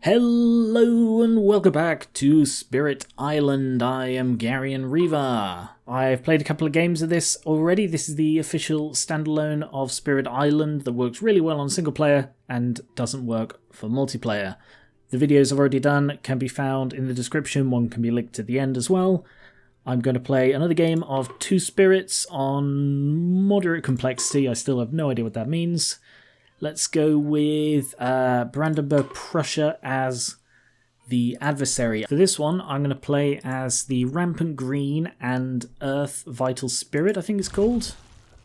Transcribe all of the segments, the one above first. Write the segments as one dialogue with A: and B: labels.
A: Hello and welcome back to Spirit Island. I am Garion Reaver. I've played a couple of games of this already. This is the official standalone of Spirit Island that works really well on single player and doesn't work for multiplayer. The videos I've already done can be found in the description. One can be linked at the end as well. I'm going to play another game of Two Spirits on moderate complexity. I still have no idea what that means. Let's go with Brandenburg-Prussia as the adversary. For this one, I'm going to play as the Rampant Green and Earth Vital Spirit, I think it's called.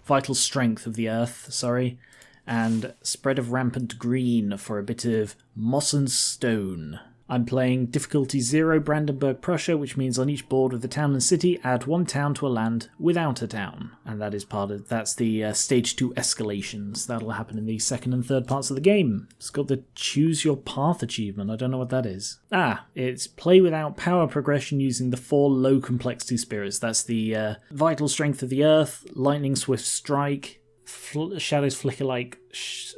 A: Vital Strength of the Earth, sorry. And Spread of Rampant Green for a bit of Moss and Stone. I'm playing difficulty 0 Brandenburg-Prussia, which means on each board with the town and city, add one town to a land without a town. And that is that's the stage 2 escalations. That'll happen in the second and third parts of the game. It's got the Choose Your Path achievement. I don't know what that is. It's play without power progression using the 4 low complexity spirits. That's the Vital Strength of the Earth, Lightning Swift Strike, Shadows Flicker like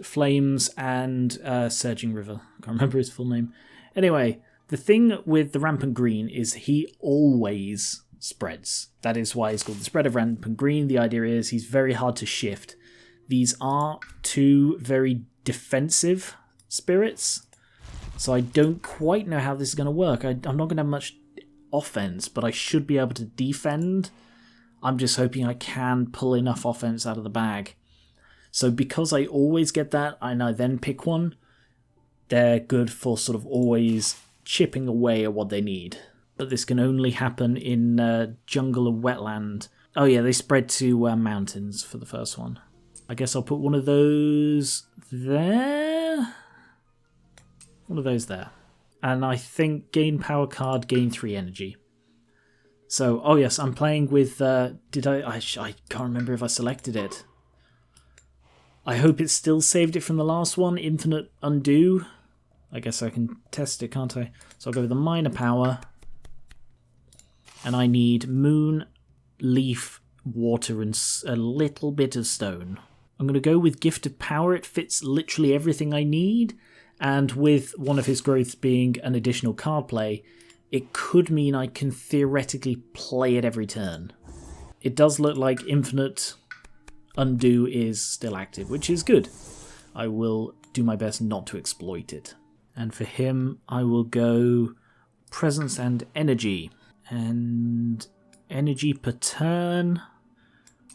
A: Flames, and Surging River. I can't remember his full name. Anyway, the thing with the Rampant Green is he always spreads. That is why he's called the Spread of Rampant Green. The idea is he's very hard to shift. These are 2 very defensive spirits, so I don't quite know how this is going to work. I'm not going to have much offense, but I should be able to defend. I'm just hoping I can pull enough offense out of the bag. So because I always get that, and I then pick one, they're good for sort of always chipping away at what they need. But this can only happen in jungle and wetland. Oh yeah, they spread to mountains for the first one. I guess I'll put one of those there. One of those there. And I think gain power card, gain 3 energy. So, oh yes, I'm playing with... I can't remember if I selected it. I hope it still saved it from the last one, Infinite Undo. I guess I can test it, can't I? So I'll go with the minor power. And I need moon, leaf, water, and a little bit of stone. I'm going to go with Gift of Power. It fits literally everything I need. And with one of his growths being an additional card play, it could mean I can theoretically play it every turn. It does look like Infinite Undo is still active, which is good. I will do my best not to exploit it. And for him, I will go Presence and Energy. And energy per turn.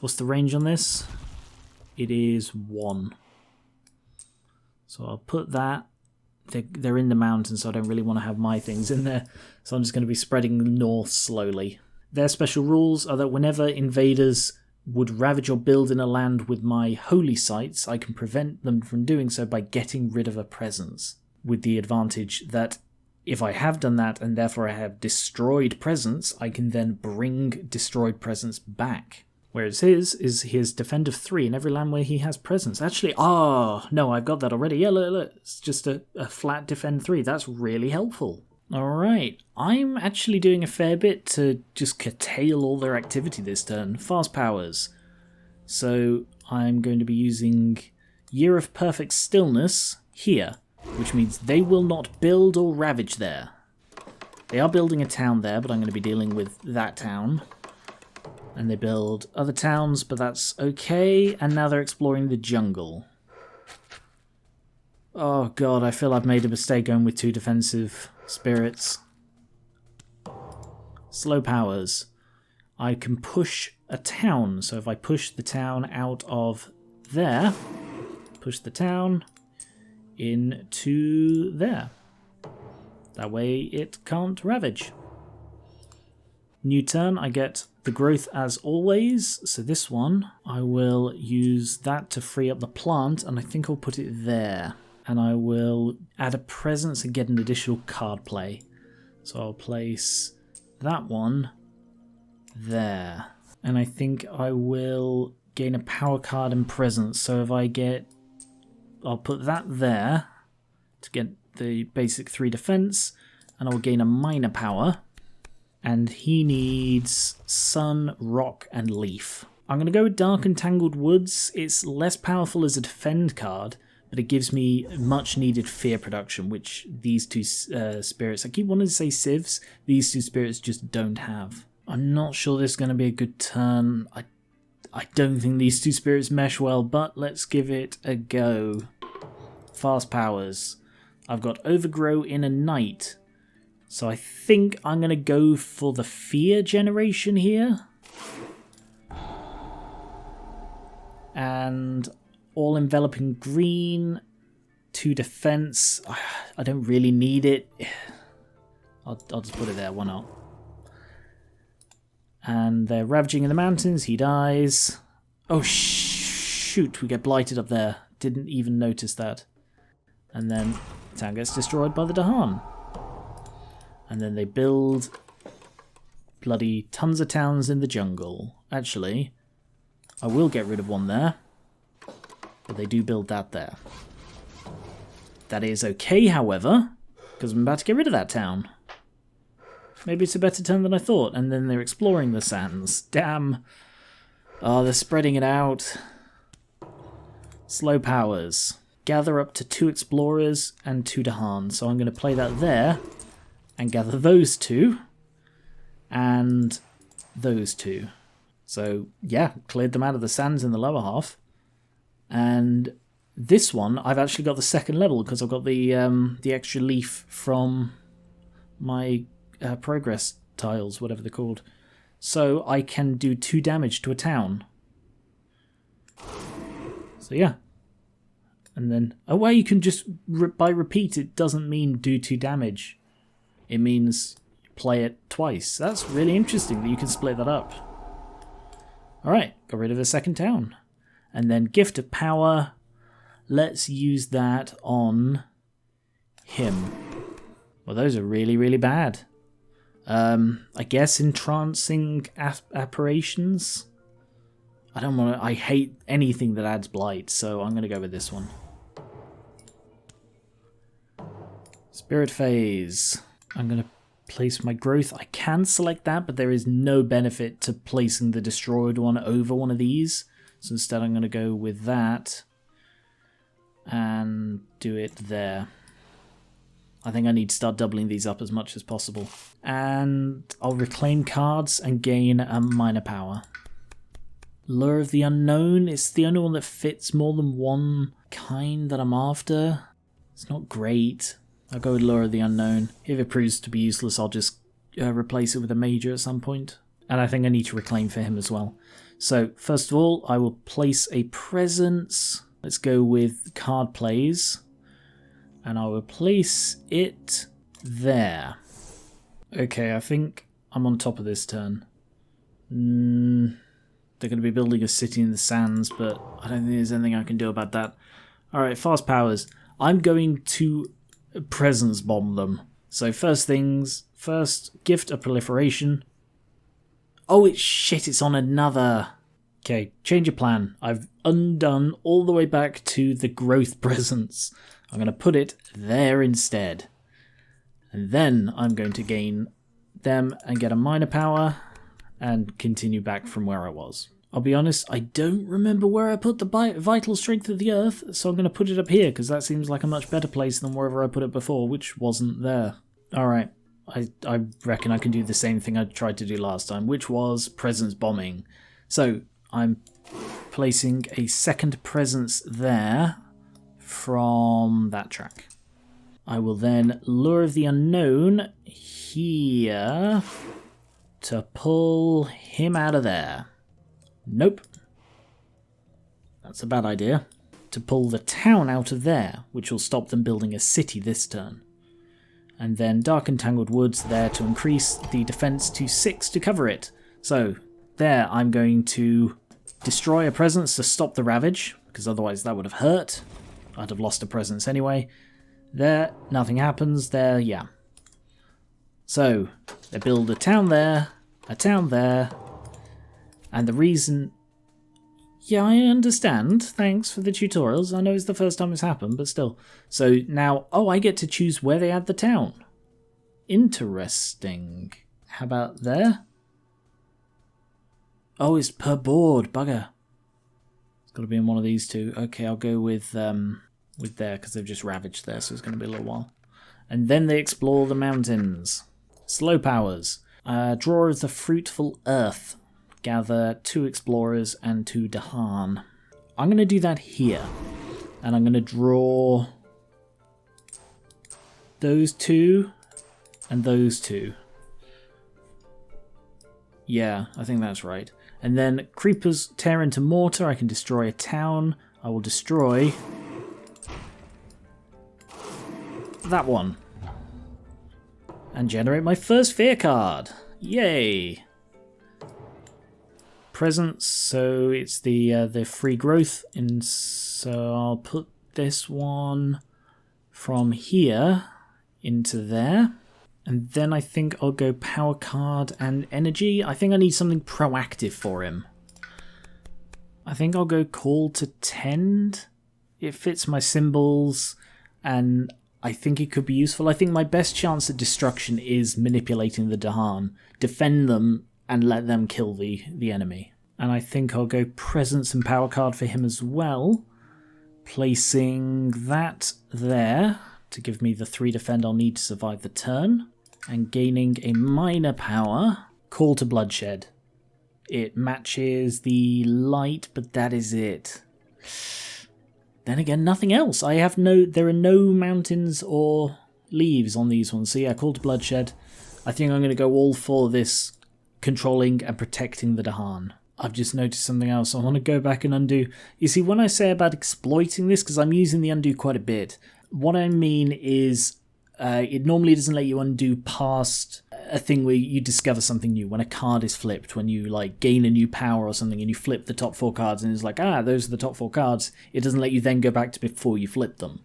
A: What's the range on this? It is 1. So I'll put that. They're in the mountains, so I don't really want to have my things in there. So I'm just going to be spreading north slowly. Their special rules are that whenever invaders would ravage or build in a land with my holy sites, I can prevent them from doing so by getting rid of a presence. With the advantage that if I have done that and therefore I have destroyed presence, I can then bring destroyed presence back. Whereas his is his defend of 3 in every land where he has presence. Actually, no, I've got that already. Yeah, look, it's just a flat defend 3. That's really helpful. Alright, I'm actually doing a fair bit to just curtail all their activity this turn. Fast powers. So I'm going to be using Year of Perfect Stillness here, which means they will not build or ravage there. They are building a town there, but I'm going to be dealing with that town. And they build other towns, but that's okay. And now they're exploring the jungle. Oh god, I feel I've made a mistake going with 2 defensive spirits. Slow powers. I can push a town. So if I push the town out of there, push the town into there. That way it can't ravage. New turn, I get the growth as always. So this one, I will use that to free up the plant, and I think I'll put it there. And I will add a presence and get an additional card play. So I'll place that one there. And I think I will gain a power card and presence. So if I get... I'll put that there to get the basic 3 defense. And I'll gain a minor power. And he needs sun, rock, and leaf. I'm going to go with Dark and Tangled Woods. It's less powerful as a defend card, but it gives me much needed fear production, which these two spirits, I keep wanting to say civs, these two spirits just don't have. I'm not sure this is going to be a good turn. I don't think these two spirits mesh well, but let's give it a go. Fast powers. I've got Overgrow in a Knight. So I think I'm going to go for the fear generation here. And all enveloping green, 2 defense. I don't really need it. I'll just put it there, why not? And they're ravaging in the mountains, he dies. Oh shoot, we get blighted up there. Didn't even notice that. And then the town gets destroyed by the Dahan. And then they build bloody tons of towns in the jungle. Actually, I will get rid of one there. But they do build that there. That is okay, however, because I'm about to get rid of that town. Maybe it's a better turn than I thought. And then they're exploring the sands. Damn. Oh, they're spreading it out. Slow powers. Gather up to 2 explorers and 2 Dahan. So I'm going to play that there. And gather those 2. And those 2. So, yeah, cleared them out of the sands in the lower half. And this one, I've actually got the 2nd level because I've got the extra leaf from my progress tiles, whatever they're called. So I can do 2 damage to a town. So yeah. And then, oh well, you can just, by repeat, it doesn't mean do 2 damage. It means play it twice. That's really interesting that you can split that up. Alright, got rid of a 2nd town. And then Gift of Power. Let's use that on him. Well, those are really, really bad. I guess entrancing apparitions. I don't want to. I hate anything that adds blight, so I'm going to go with this one. Spirit phase. I'm going to place my growth. I can select that, but there is no benefit to placing the destroyed one over one of these. So instead, I'm going to go with that and do it there. I think I need to start doubling these up as much as possible. And I'll reclaim cards and gain a minor power. Lure of the Unknown is the only one that fits more than one kind that I'm after. It's not great. I'll go with Lure of the Unknown. If it proves to be useless, I'll just replace it with a major at some point. And I think I need to reclaim for him as well. So, first of all, I will place a presence. Let's go with card plays. And I will place it there. Okay, I think I'm on top of this turn. They're going to be building a city in the sands, but I don't think there's anything I can do about that. Alright, fast powers. I'm going to presence bomb them. So first things first, gift a proliferation. Oh, it's shit, it's on another. Okay, change of plan. I've undone all the way back to the growth presence. I'm going to put it there instead. And then I'm going to gain them and get a minor power and continue back from where I was. I'll be honest, I don't remember where I put the vital strength of the earth, so I'm going to put it up here because that seems like a much better place than wherever I put it before, which wasn't there. Alright, I reckon I can do the same thing I tried to do last time, which was presence bombing. So I'm placing a 2nd presence there from that track. I will then Lure of the Unknown here to pull him out of there. Nope. That's a bad idea. To pull the town out of there, which will stop them building a city this turn. And then Dark and Tangled Woods there to increase the defense to 6 to cover it. So there I'm going to destroy a presence to stop the ravage, because otherwise that would have hurt. I'd have lost a presence anyway. There, nothing happens. There, yeah. So, they build a town there, and the reason... Yeah, I understand. Thanks for the tutorials. I know it's the first time it's happened, but still. So now, oh, I get to choose where they add the town. Interesting. How about there? Oh, it's per board. Bugger. It's got to be in one of these two. Okay, I'll go with with there because they've just ravaged there, so it's going to be a little while. And then they explore the mountains. Slow powers. Drawer of the fruitful earth. Gather 2 explorers and 2 Dahan. I'm going to do that here. And I'm going to draw those 2 and those 2. Yeah, I think that's right. And then creepers tear into mortar. I can destroy a town. I will destroy that one. And generate my first fear card. Yay! Presents, so it's the free growth. And so I'll put this one from here into there. And then I think I'll go power card and energy. I think I need something proactive for him. I think I'll go call to tend. It fits my symbols and I think it could be useful. I think my best chance at destruction is manipulating the Dahan. Defend them and let them kill the enemy. And I think I'll go presence and power card for him as well. Placing that there to give me the 3 defend I'll need to survive the turn. And gaining a minor power. Call to bloodshed. It matches the light, but that is it. Then again, nothing else. There are no mountains or leaves on these ones. So yeah, call to bloodshed. I think I'm going to go all for this controlling and protecting the Dahan. I've just noticed something else. I want to go back and undo. You see, when I say about exploiting this, because I'm using the undo quite a bit, what I mean is it normally doesn't let you undo past a thing where you discover something new. When a card is flipped, when you like gain a new power or something and you flip the top 4 cards and it's like, those are the top 4 cards, it doesn't let you then go back to before you flip them.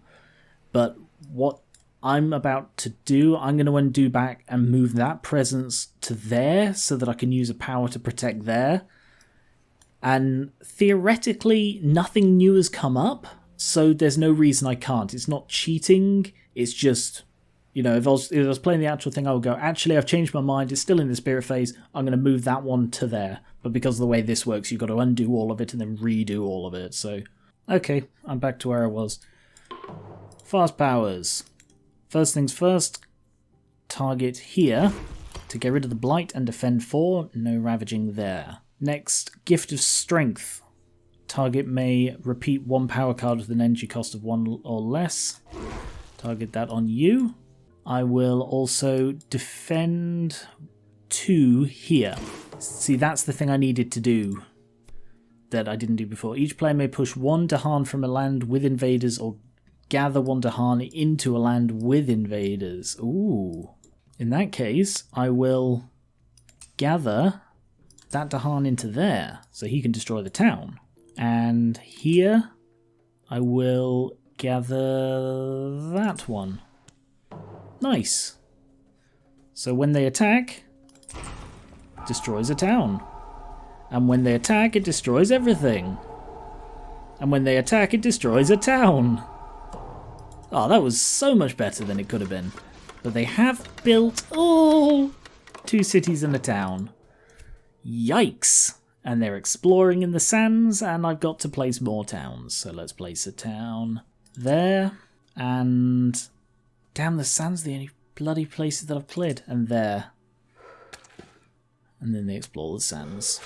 A: But what I'm about to do, I'm going to undo back and move that presence to there so that I can use a power to protect there. And theoretically, nothing new has come up, so there's no reason I can't. It's not cheating, it's just... You know, if I was playing the actual thing, I would go, actually, I've changed my mind. It's still in the spirit phase. I'm going to move that one to there. But because of the way this works, you've got to undo all of it and then redo all of it. So, okay, I'm back to where I was. Fast powers. First things first, target here to get rid of the blight and defend 4. No ravaging there. Next, gift of strength. Target may repeat 1 power card with an energy cost of 1 or less. Target that on you. I will also defend 2 here. See, that's the thing I needed to do that I didn't do before. Each player may push 1 Dahan from a land with invaders or gather 1 Dahan into a land with invaders. Ooh. In that case, I will gather that Dahan into there so he can destroy the town. And here, I will gather that one. Nice. So when they attack, it destroys a town. And when they attack, it destroys everything. And when they attack, it destroys a town. Oh, that was so much better than it could have been. But they have built, 2 cities and a town. Yikes. And they're exploring in the sands, and I've got to place more towns. So let's place a town there, and... Damn, the sands, the only bloody places that I've played. And there. And then they explore the sands.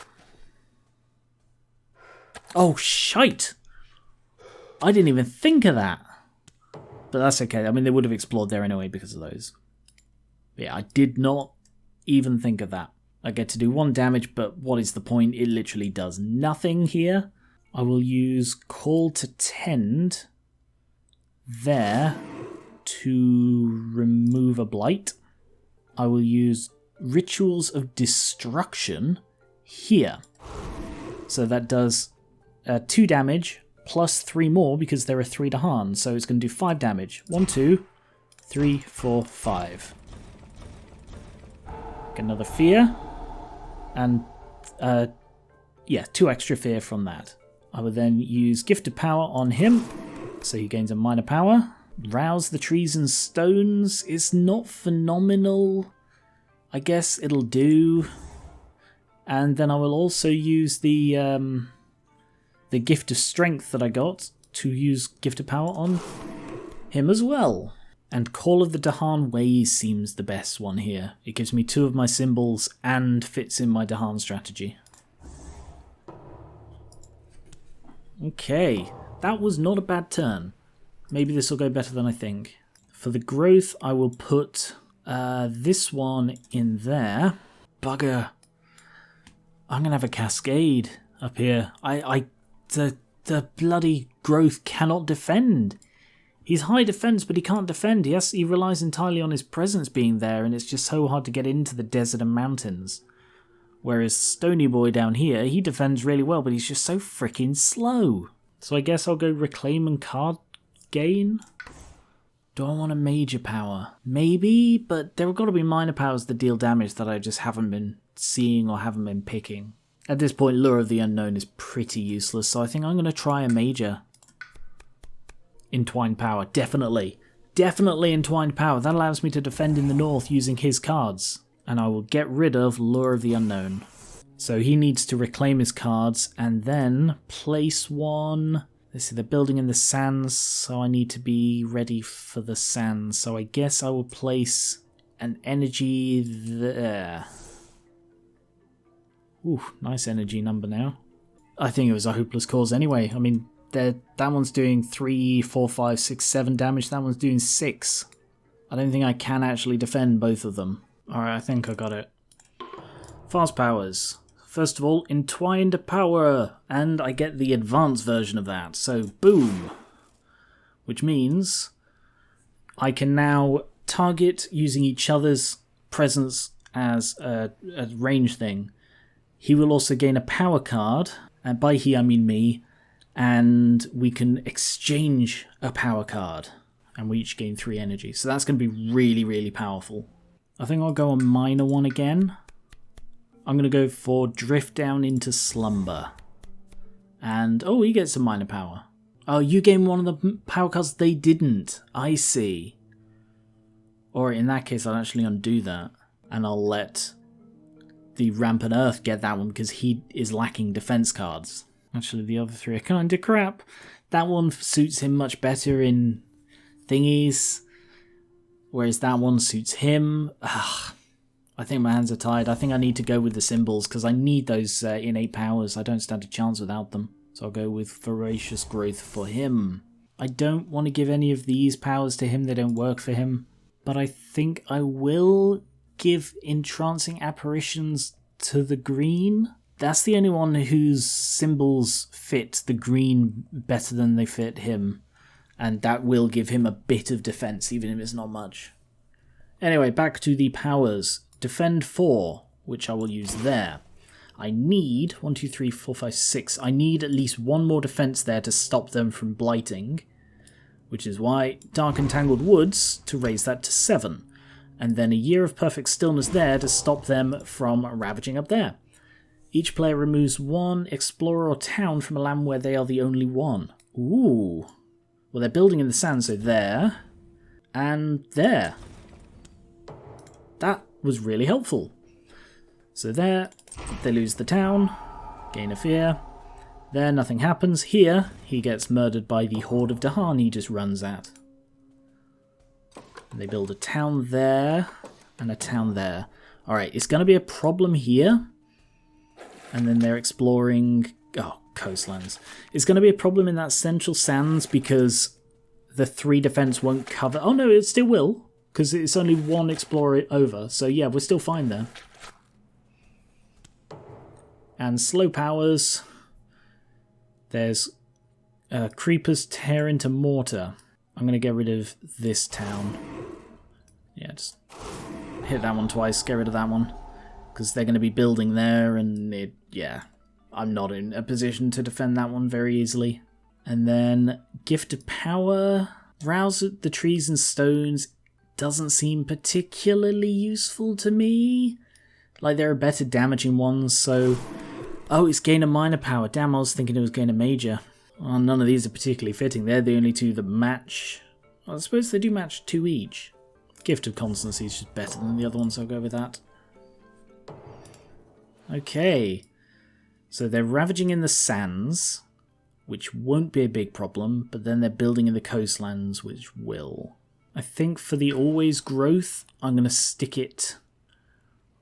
A: Oh, shite! I didn't even think of that. But that's okay. I mean, they would have explored there anyway because of those. But yeah, I did not even think of that. I get to do 1 damage, but what is the point? It literally does nothing here. I will use Call to Tend there to remove a blight. I will use Rituals of Destruction here. So that does 2 damage plus 3 more because there are 3 Dahan. So it's going to do 5 damage. 1, 2, 3, 4, 5. Get another fear. And 2 extra fear from that. I will then use Gift of Power on him. So he gains a minor power. Rouse the trees and stones is not phenomenal. I guess it'll do. And then I will also use the Gift of Strength that I got to use Gift of Power on him as well. And Call of the Dahan Ways seems the best one here. It gives me 2 of my symbols and fits in my Dahan strategy. Okay, that was not a bad turn. Maybe this will go better than I think. For the growth, I will put this one in there. Bugger. I'm going to have a cascade up here. The bloody growth cannot defend. He's high defense, but he can't defend. He relies entirely on his presence being there, and it's just so hard to get into the desert and mountains. Whereas Stony Boy down here, he defends really well, but he's just so freaking slow. So I guess I'll go Reclaim and Card Gain. Do I want a major power? Maybe, but there have got to be minor powers that deal damage that I just haven't been seeing or haven't been picking. At this point, Lure of the Unknown is pretty useless, so I think I'm going to try a major. Entwined Power, definitely. Definitely Entwined Power. That allows me to defend in the north using his cards. And I will get rid of Lure of the Unknown. So he needs to reclaim his cards and then place one. Let's see, they're building in the sands, so I need to be ready for the sands. So I guess I will place an energy there. Ooh, nice energy number now. I think it was a hopeless cause anyway. I mean, that one's doing 3, 4, 5, 6, 7 damage. That one's doing 6. I don't think I can actually defend both of them. Alright, I think I got it. Fast powers. First of all, Entwined Power. And I get the advanced version of that. So, boom. Which means I can now target using each other's presence as a range thing. He will also gain a power card. And by he, I mean me. And we can exchange a power card. And we each gain 3 energy. So that's going to be really, really powerful. I think I'll go on minor one again. I'm going to go for Drift Down into Slumber. And, oh, he gets a minor power. Oh, you gain one of the power cards they didn't. I see. Or in that case, I'll actually undo that. And I'll let the Rampant Earth get that one because he is lacking defense cards. Actually, the other 3 are kind of crap. That one suits him much better in thingies. Whereas that one suits him. Ugh, I think my hands are tied. I think I need to go with the symbols because I need those innate powers. I don't stand a chance without them. So I'll go with Voracious Growth for him. I don't want to give any of these powers to him. They don't work for him. But I think I will give Entrancing Apparitions to the green. That's the only one whose symbols fit the green better than they fit him. And that will give him a bit of defense, even if it's not much. Anyway, back to the powers. Defend 4, which I will use there. I need 1, 2, 3, 4, 5, 6. I need at least 1 more defense there to stop them from blighting. Which is why Dark and Tangled Woods to raise that to 7. And then a Year of Perfect Stillness there to stop them from ravaging up there. Each player removes 1 explorer or town from a land where they are the only one. Ooh. Well, they're building in the sand, so there. And there. That was really helpful. So there, they lose the town. Gain a fear. There, nothing happens. Here, he gets murdered by the Horde of Dahan he just runs at. And they build a town there. And a town there. Alright, it's going to be a problem here. And then they're exploring... Oh, coastlands. It's going to be a problem in that central sands because the 3 defense won't cover... Oh no, it still will. Because it's only 1 explorer over. So yeah, we're still fine there. And slow powers. There's Creepers Tear into Mortar. I'm going to get rid of this town. Yeah, just hit that one twice. Get rid of that one. Because they're going to be building there and it... Yeah. I'm not in a position to defend that one very easily. And then Gift of Power. Rouse the Trees and Stones doesn't seem particularly useful to me. Like, there are better damaging ones, so... Oh, it's gain a minor power. Damn, I was thinking it was gain a major. Well, none of these are particularly fitting. They're the only 2 that match. Well, I suppose they do match 2 each. Gift of Constancy is just better than the other ones, so I'll go with that. Okay. So they're ravaging in the sands. which won't be a big problem, but then they're building in the coastlands, which will. I think for the always growth, I'm going to stick it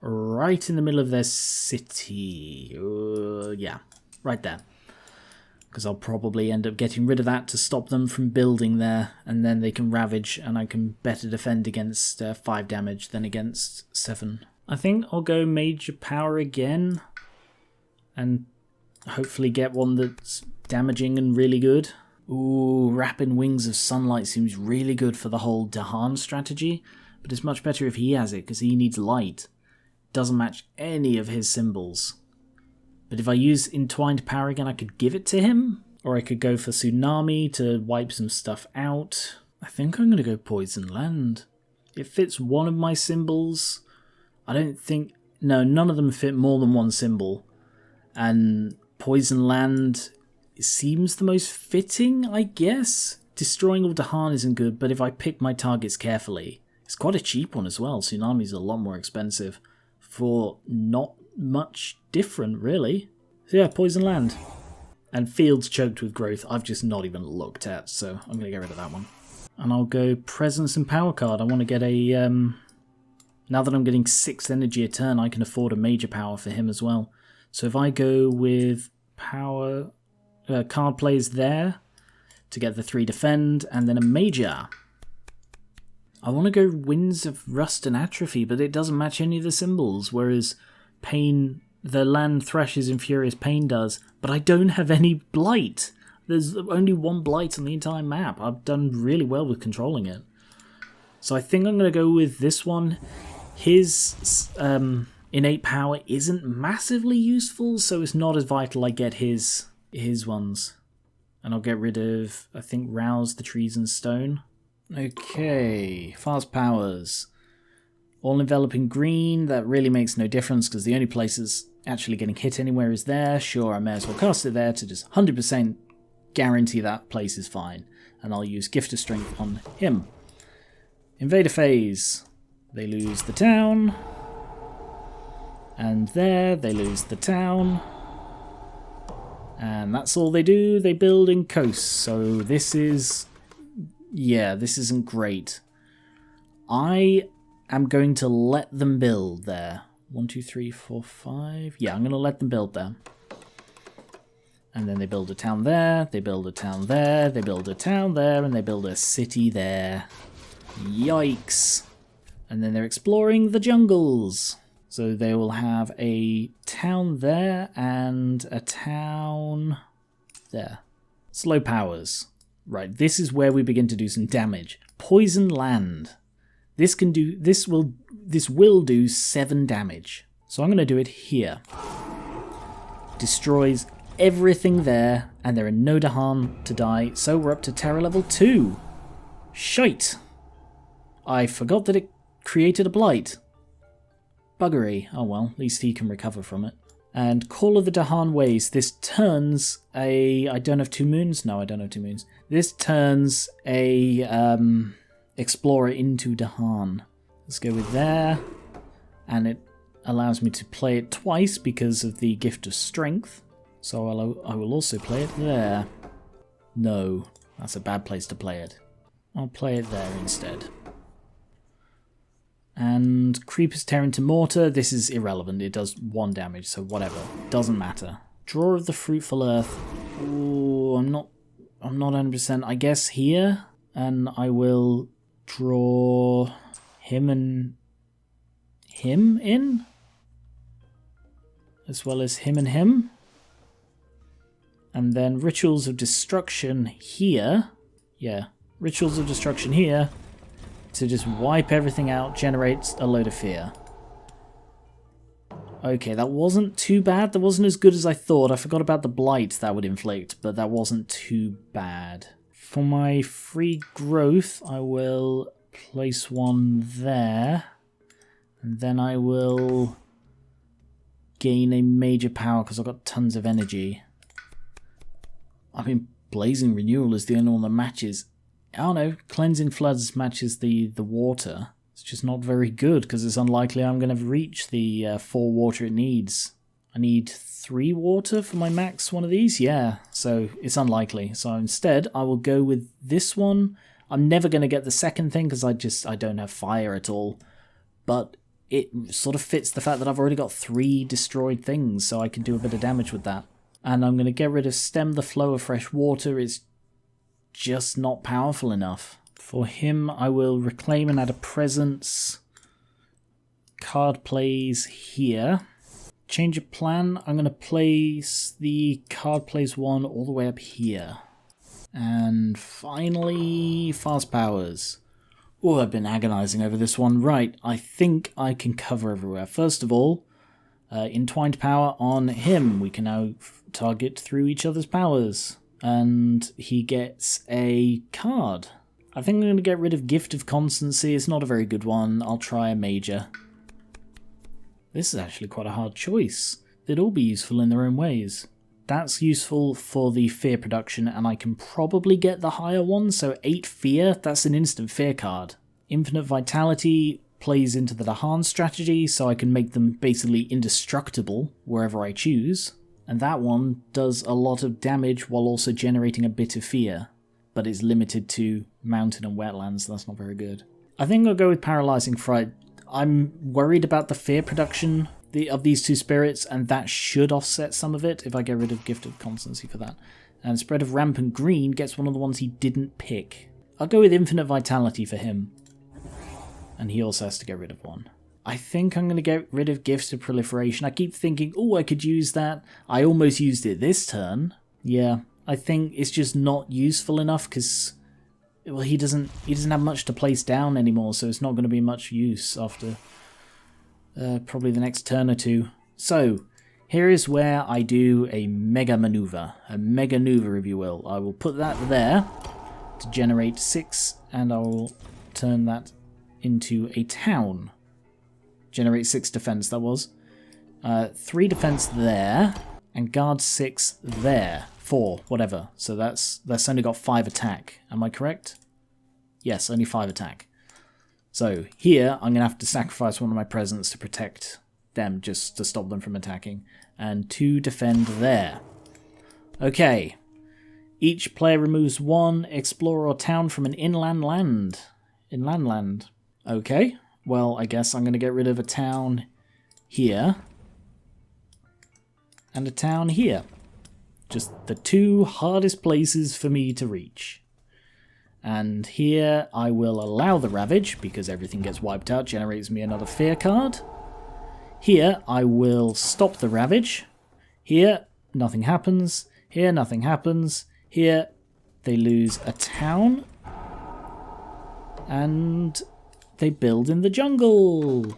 A: right in the middle of their city. Yeah, right there. Because I'll probably end up getting rid of that to stop them from building there, and then they can ravage, and I can better defend against 5 damage than against 7. I think I'll go major power again, and hopefully get one that's damaging and really good. Ooh, Rapid Wings of Sunlight seems really good for the whole Dahan strategy, but it's much better if he has it, because he needs light. Doesn't match any of his symbols. But if I use Entwined Power again, I could give it to him. Or I could go for Tsunami to wipe some stuff out. I think I'm going to go Poison Land. It fits one of my symbols. I don't think... No, none of them fit more than one symbol. And Poison Land seems the most fitting, I guess. Destroying all Dahan isn't good, but if I pick my targets carefully... It's quite a cheap one as well. Tsunami's a lot more expensive. For not much different, really. So yeah, Poison Land. And Fields Choked with Growth, I've just not even looked at, so I'm going to get rid of that one. And I'll go Presence and Power card. I want to get a... now that I'm getting 6 energy a turn, I can afford a major power for him as well. So if I go with Power... card plays there to get the 3 defend, and then a major. I want to go Winds of Rust and Atrophy, but it doesn't match any of the symbols, whereas Pain, the land Thrashes and Furious Pain does, but I don't have any Blight. There's only 1 Blight on the entire map. I've done really well with controlling it. So I think I'm going to go with this one. His innate power isn't massively useful, so it's not as vital I get his ones. And I'll get rid of, I think, Rouse the Trees and Stone. Okay, fast powers. All enveloping green, that really makes no difference because the only places actually getting hit anywhere is there. Sure, I may as well cast it there to just 100% guarantee that place is fine. And I'll use Gift of Strength on him. Invader phase. They lose the town. And there, they lose the town. And that's all they do. They build in coast. So this is... Yeah, this isn't great. I am going to let them build there. 1, 2, 3, 4, 5. Yeah, I'm going to let them build there. And then they build a town there, they build a town there, they build a town there, and they build a city there. Yikes. And then they're exploring the jungles. So they will have a town there and a town there. Slow powers. Right, this is where we begin to do some damage. Poison Land. This will do 7 damage. So I'm going to do it here. Destroys everything there, and there are no Dahan to die, so we're up to terror level 2. Shite. I forgot that it created a blight. Buggery. Oh well, at least he can recover from it. And Call of the Dahan Ways. This turns a... I don't have 2 moons? No, I don't have 2 moons. This turns a Explorer into Dahan. Let's go with there. And it allows me to play it twice because of the Gift of Strength. So I will also play it there. No, that's a bad place to play it. I'll play it there instead. And Creepers Tear into Mortar, this is irrelevant, it does 1 damage, so whatever, doesn't matter. Draw of the Fruitful Earth, ooh, I'm not 100%, I guess here, and I will draw him and him in, as well as him and him. And then Rituals of Destruction here, yeah, Rituals of Destruction here, to just wipe everything out, generates a load of fear. Okay, that wasn't too bad. That wasn't as good as I thought. I forgot about the blight that would inflict, but that wasn't too bad. For my free growth, I will place one there. And then I will gain a major power because I've got tons of energy. I mean, Blazing Renewal is the only one that matches. I don't know, Cleansing Floods matches the water. It's just not very good because it's unlikely I'm going to reach the 4 water it needs. I need 3 water for my max one of these. Yeah, so it's unlikely. So instead, I will go with this one. I'm never going to get the second thing because I don't have fire at all. But it sort of fits the fact that I've already got 3 destroyed things, so I can do a bit of damage with that. And I'm going to get rid of stem the flow of fresh water. It's just not powerful enough. For him, I will reclaim and add a presence. Card plays here. Change of plan. I'm going to place the card plays one all the way up here. And finally, fast powers. Oh, I've been agonizing over this one. Right, I think I can cover everywhere. First of all, entwined power on him. We can now target through each other's powers. And he gets a card. I think I'm going to get rid of Gift of Constancy. It's not a very good one. I'll try a major. This is actually quite a hard choice. They'd all be useful in their own ways. That's useful for the fear production, and I can probably get the higher one, so 8 fear, that's an instant fear card. Infinite Vitality plays into the Dahan strategy, so I can make them basically indestructible wherever I choose. And that one does a lot of damage while also generating a bit of fear, but is limited to mountain and wetlands, so that's not very good. I think I'll go with Paralyzing Fright. I'm worried about the fear production of these 2 spirits, and that should offset some of it if I get rid of Gift of Constancy for that. And Spread of Rampant Green gets one of the ones he didn't pick. I'll go with Infinite Vitality for him. And he also has to get rid of one. I think I'm going to get rid of Gifts of Proliferation. I keep thinking, oh, I could use that. I almost used it this turn. Yeah, I think it's just not useful enough because... well, he doesn't have much to place down anymore, so it's not going to be much use after probably the next turn or 2. So, here is where I do a mega maneuver. A mega maneuver, if you will. I will put that there to generate 6, and I will turn that into a town. Generate 6 defense, that was. 3 defense there, and guard 6 there. 4, whatever. So that's only got 5 attack. Am I correct? Yes, only 5 attack. So here, I'm going to have to sacrifice one of my presents to protect them, just to stop them from attacking. And 2 defend there. Okay. Each player removes 1 explorer or town from an inland land. Inland land. Okay. Well, I guess I'm going to get rid of a town here. And a town here. Just the 2 hardest places for me to reach. And here I will allow the Ravage, because everything gets wiped out, generates me another fear card. Here I will stop the Ravage. Here, nothing happens. Here, nothing happens. Here, they lose a town. And they build in the jungle.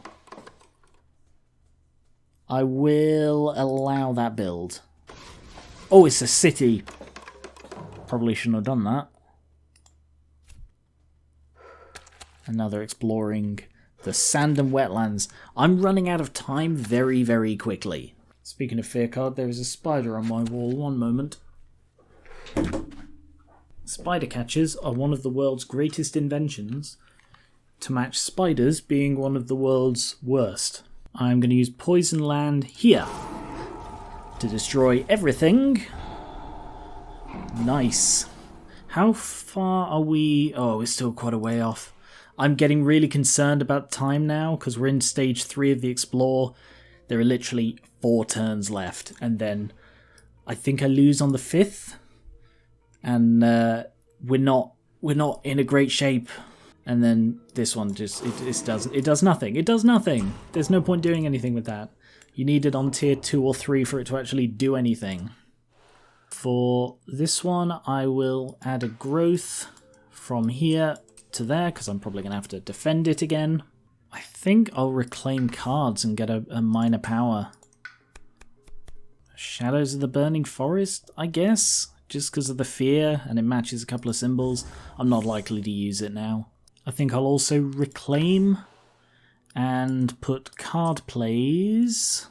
A: I will allow that build. Oh, it's a city. Probably shouldn't have done that. And now they're exploring the sand and wetlands. I'm running out of time very, very quickly. Speaking of fear card, there is a spider on my wall. One moment. Spider catchers are one of the world's greatest inventions, to match spiders being one of the world's worst. I'm going to use Poison Land here to destroy everything. Nice. How far are we? Oh, we're still quite a way off. I'm getting really concerned about time now because we're in stage 3 of the Explore. There are literally 4 turns left, and then I think I lose on the 5th, and we're not in a great shape. And then this one just it does nothing. It does nothing. There's no point doing anything with that. You need it on tier 2 or 3 for it to actually do anything. For this one, I will add a growth from here to there, because I'm probably going to have to defend it again. I think I'll reclaim cards and get a minor power. Shadows of the Burning Forest, I guess, just because of the fear, and it matches a couple of symbols. I'm not likely to use it now. I think I'll also reclaim and put card plays.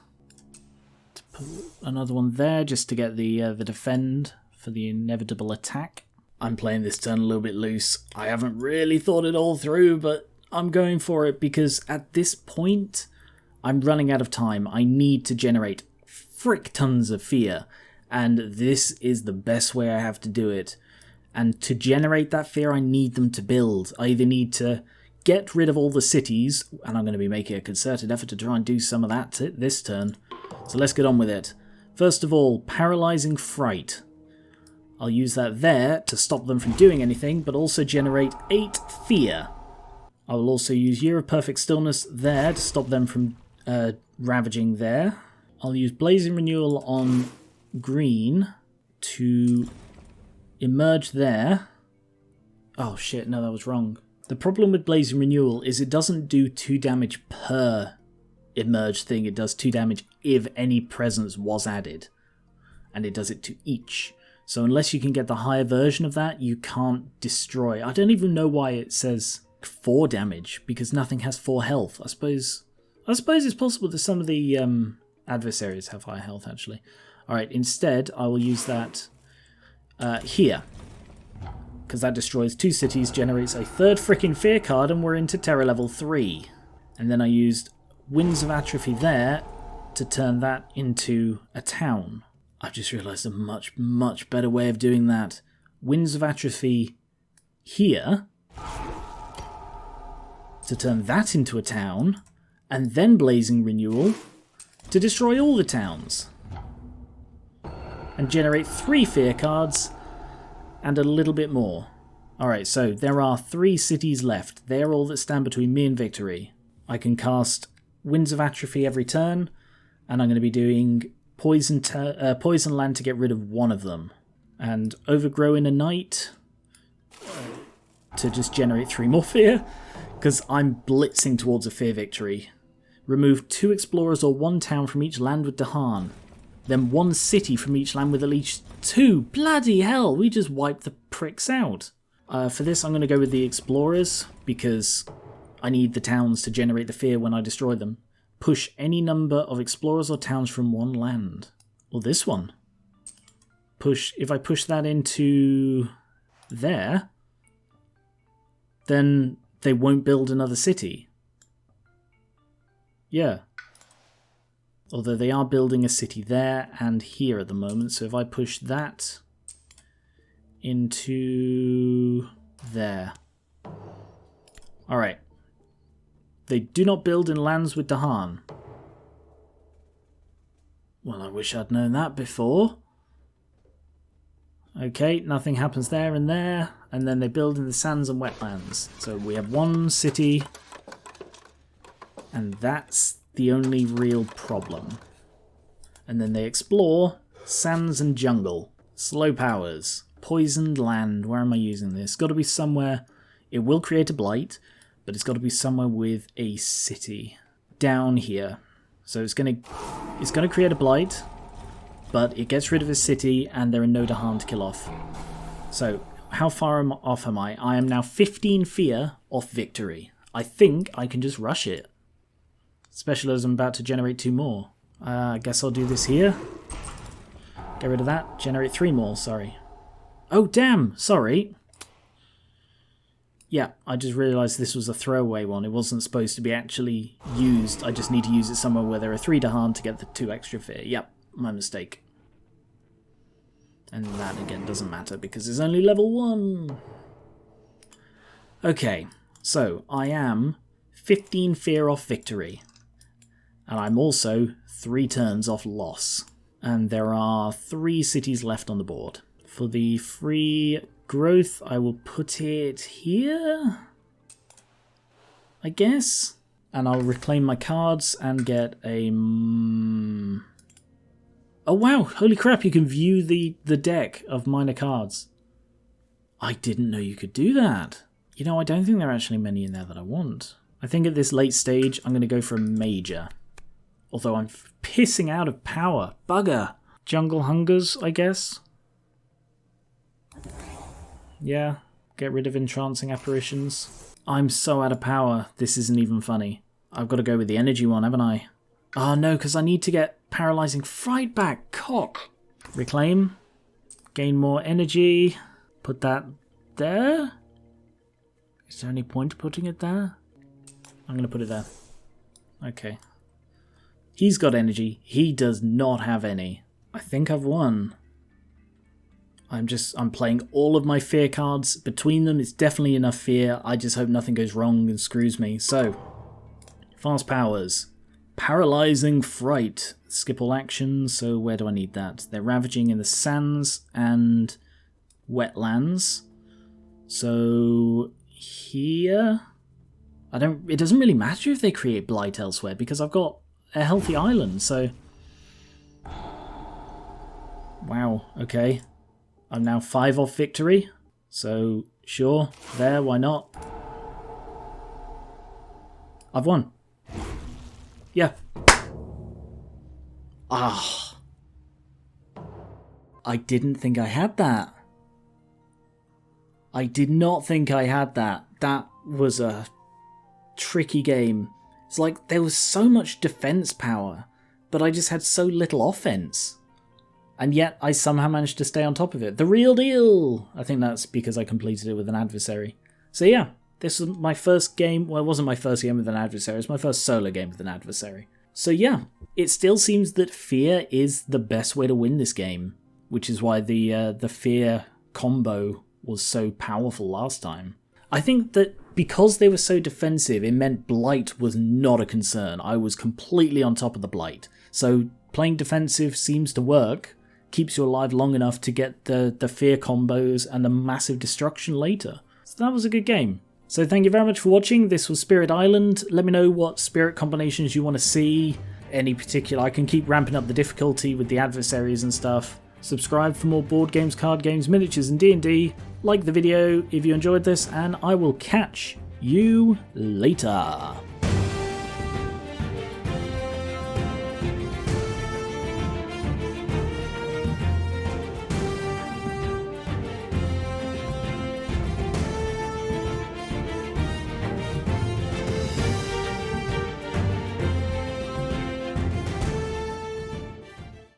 A: To put another one there just to get the defend for the inevitable attack. I'm playing this turn a little bit loose. I haven't really thought it all through, but I'm going for it because at this point, I'm running out of time. I need to generate frick tons of fear. And this is the best way I have to do it. And to generate that fear, I need them to build. I either need to get rid of all the cities, and I'm going to be making a concerted effort to try and do some of that this turn. So let's get on with it. First of all, paralyzing fright. I'll use that there to stop them from doing anything, but also generate 8 fear. I will also use Year of Perfect Stillness there to stop them from ravaging there. I'll use Blazing Renewal on green to emerge there. Oh shit, no, that was wrong. The problem with Blazing Renewal is it doesn't do 2 damage per emerge thing, it does 2 damage if any presence was added. And it does it to each. So unless you can get the higher version of that, you can't destroy. I don't even know why it says 4 damage, because nothing has 4 health. I suppose it's possible that some of the adversaries have higher health, actually. Alright, instead, I will use that here. Because that destroys 2 cities, generates a 3rd frickin' fear card, and we're into terror level 3. And then I used Winds of Atrophy there to turn that into a town. I've just realised a much, much better way of doing that. Winds of Atrophy here to turn that into a town, and then Blazing Renewal to destroy all the towns. And generate 3 fear cards and a little bit more. Alright, so there are 3 cities left. They're all that stand between me and victory. I can cast Winds of Atrophy every turn, and I'm going to be doing Poison Land to get rid of one of them. And Overgrow in a Night to just generate 3 more fear, because I'm blitzing towards a fear victory. Remove 2 explorers or 1 town from each land with Dahan. Then 1 city from each land with at least 2. Bloody hell, we just wiped the pricks out. For this, I'm going to go with the explorers, because I need the towns to generate the fear when I destroy them. Push any number of explorers or towns from 1 land. Or this one. If I push that into there, then they won't build another city. Yeah. Although they are building a city there and here at the moment, so if I push that into there. Alright. They do not build in lands with Dahan. Well, I wish I'd known that before. Okay, nothing happens there and there, and then they build in the sands and wetlands. So we have 1 city, and that's the only real problem. And then they explore sands and jungle. Slow powers. Poisoned land. Where am I using this? Got to be somewhere. It will create a blight, but it's got to be somewhere with a city. Down here. So it's going to create a blight, but it gets rid of a city, and there are no Dahan to kill off. So how far off am I? I am now 15 fear off victory. I think I can just rush it. Especially as I'm about to generate 2 more. I guess I'll do this here. Get rid of that. Generate 3 more, sorry. Oh, damn! Sorry. Yeah, I just realised this was a throwaway one. It wasn't supposed to be actually used. I just need to use it somewhere where there are 3 Dahan to get the 2 extra fear. Yep, my mistake. And that, again, doesn't matter because it's only level 1. Okay, so I am 15 fear off victory. And I'm also 3 turns off loss. And there are 3 cities left on the board. For the free growth, I will put it here, I guess. And I'll reclaim my cards and get a... Oh wow, holy crap, you can view the deck of minor cards. I didn't know you could do that. You know, I don't think there are actually many in there that I want. I think at this late stage, I'm going to go for a major. Although I'm pissing out of power. Bugger. Jungle Hungers, I guess. Yeah, get rid of Entrancing Apparitions. I'm so out of power, this isn't even funny. I've got to go with the energy one, haven't I? Oh no, because I need to get Paralyzing Fright back. Cock. Reclaim. Gain more energy. Put that there. Is there any point putting it there? I'm going to put it there. Okay. He's got energy. He does not have any. I think I've won. I'm playing all of my fear cards. Between them, it's definitely enough fear. I just hope nothing goes wrong and screws me. So, fast powers. Paralyzing fright. Skip all actions, so where do I need that? They're ravaging in the sands and wetlands. So, here... it doesn't really matter if they create blight elsewhere, because I've got a healthy island, so... Wow, okay. I'm now 5 off victory, so sure, there, why not? I've won. Yeah. Ah. I didn't think I had that. I did not think I had that. That was a tricky game. It's like there was so much defense power, but I just had so little offense. And yet I somehow managed to stay on top of it. The real deal! I think that's because I completed it with an adversary. So yeah, this was my first game. Well, it wasn't my first game with an adversary. It was my first solo game with an adversary. So yeah, it still seems that fear is the best way to win this game, which is why the fear combo was so powerful last time. I think that because they were so defensive, it meant blight was not a concern. I was completely on top of the blight. So playing defensive seems to work, keeps you alive long enough to get the fear combos and the massive destruction later. So that was a good game. So thank you very much for watching. This was Spirit Island. Let me know what spirit combinations you want to see. Any particular, I can keep ramping up the difficulty with the adversaries and stuff. Subscribe for more board games, card games, miniatures and D&D. Like the video if you enjoyed this, and I will catch you later.